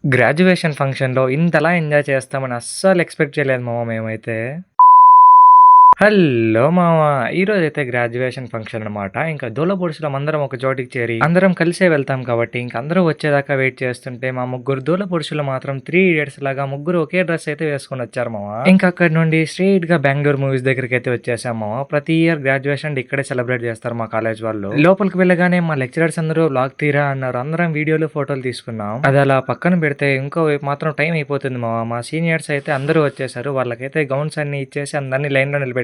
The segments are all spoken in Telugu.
గ్రాడ్యుయేషన్ ఫంక్షన్‌లో ఇంతలా ఎంజాయ్ చేస్తామని అస్సలు ఎక్స్‌పెక్ట్ చేయలేదు మామ మేమైతే. హలో మామ! ఈరోజైతే గ్రాడ్యుయేషన్ ఫంక్షన్ అనమాట. ఇంకా దూలపొడుచులం అందరం ఒక చోటికి చేరి, అందరం కలిసే వెళ్తాం కాబట్టి, ఇంక అందరూ వచ్చేదాకా వెయిట్ చేస్తుంటే, మా ముగ్గురు దూలపొడుచులు మాత్రం 3 ఇడియట్స్ లాగా ముగ్గురు ఒకే డ్రెస్ అయితే వేసుకొనొచ్చారు మామ. ఇంకా అక్కడి నుండి స్ట్రెయిట్‌గా బెంగుళూరు మూవీస్ దగ్గరికైతే వచ్చేసాం మామ. ప్రతి ఇయర్ గ్రాడ్యుయేషన్ ఇక్కడే సెలబ్రేట్ చేస్తారు మా కాలేజ్ వాళ్ళు. లోపలికి వెళ్ళగానే మా లెక్చరర్స్ అందరూ వ్లాగ్ తీరా అన్నారు. అందరం వీడియోలు, ఫోటోలు తీసుకున్నాం. అది అలా పక్కన పెడితే ఇంకో వైపు మాత్రం టైం అయిపోతుంది మామ. మా సీనియర్స్ అయితే అందరూ వచ్చేసారు. వాళ్ళకైతే గౌన్స్ అన్ని ఇచ్చేసి అందరిని లైన్‌లో నిలబెట్టేసాం.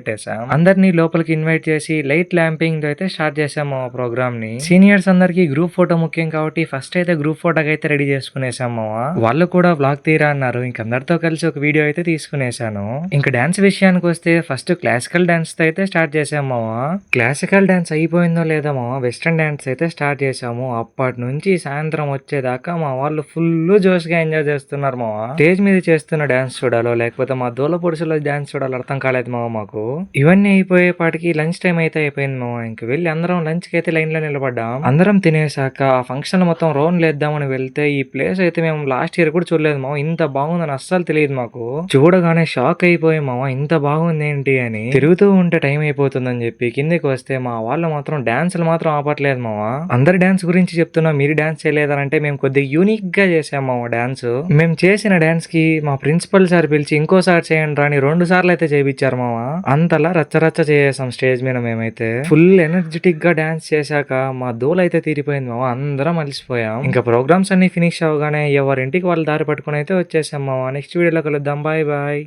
అందరినీ లోపలికి ఇన్వైట్ చేసి లైట్ ల్యాంపింగ్ అయితే స్టార్ట్ చేసాము ఆ ప్రోగ్రామ్ ని. సీనియర్స్ అందరికి గ్రూప్ ఫోటో ముఖ్యం కాబట్టి ఫస్ట్ అయితే గ్రూప్ ఫోటోకి అయితే రెడీ చేసుకునేసాం మామ. వాళ్ళు కూడా వ్లాగ్ తీరా అన్నారు. ఇంక అందరితో కలిసి ఒక వీడియో అయితే తీసుకునేసాను. ఇంకా డాన్స్ విషయానికి వస్తే ఫస్ట్ క్లాసికల్ డాన్స్ తో అయితే స్టార్ట్ చేసాం మామ. క్లాసికల్ డాన్స్ అయిపోయిందో లేదో మామ, వెస్టర్న్ డాన్స్ అయితే స్టార్ట్ చేసాము. అప్పటి నుంచి సాయంత్రం వచ్చేదాకా మా వాళ్ళు ఫుల్ జోష్ గా ఎంజాయ్ చేస్తున్నారు మామ. స్టేజ్ మీద చేస్తున్న డాన్స్ చూడాలో లేకపోతే మా దూల పొడుసులో డాన్స్ చూడాలో అర్థం కాలేదు మామ మాకు. ఇవన్నీ అయిపోయేపాటికి లంచ్ టైం అయితే అయిపోయింది మామ. ఇంక వెళ్ళి అందరం లంచ్ కి అయితే లైన్ లో నిలబడ్డాం. అందరం తినేసాక ఆ ఫంక్షన్ మొత్తం రౌండ్ లేద్దామని వెళ్తే ఈ ప్లేస్ అయితే మేము లాస్ట్ ఇయర్ కూడా చూడలేదు మామ. ఇంత బాగుందని అస్సలు తెలియదు మాకు. చూడగానే షాక్ అయిపోయి మామ, ఇంత బాగుంది ఏంటి అని. తిరుగుతూ ఉంటే టైం అయిపోతుందని చెప్పి కిందకి వస్తే మా వాళ్ళు మాత్రం డాన్సులు మాత్రం ఆపట్లేదు మామ. అందరి డాన్స్ గురించి చెప్తున్నా, మీరు డాన్స్ చేయలేదంటే మేము కొద్దిగా యూనిక్ గా చేసాం మామ డాన్స్. మేము చేసిన డాన్స్ కి మా ప్రిన్సిపల్ సార్ పిలిచి ఇంకోసారి చేయండి రాని 2 సార్లు అయితే చేయించారు మామ. అంతలా రచ్చరచ్చ చేసాం స్టేజ్ మీద. మేమైతే ఫుల్ ఎనర్జెటిక్ గా డాన్స్ చేశాక మా దూల అయితే తీరిపోయింది మామ. అందరం అలసిపోయాం. ఇంకా ప్రోగ్రామ్స్ అన్ని ఫినిష్ అవగానే ఎవరింటికి వాళ్ళు దారి పట్టుకుని అయితే వచ్చేసాం మామ. నెక్స్ట్ వీడియోలో కలుద్దాం. Bye bye.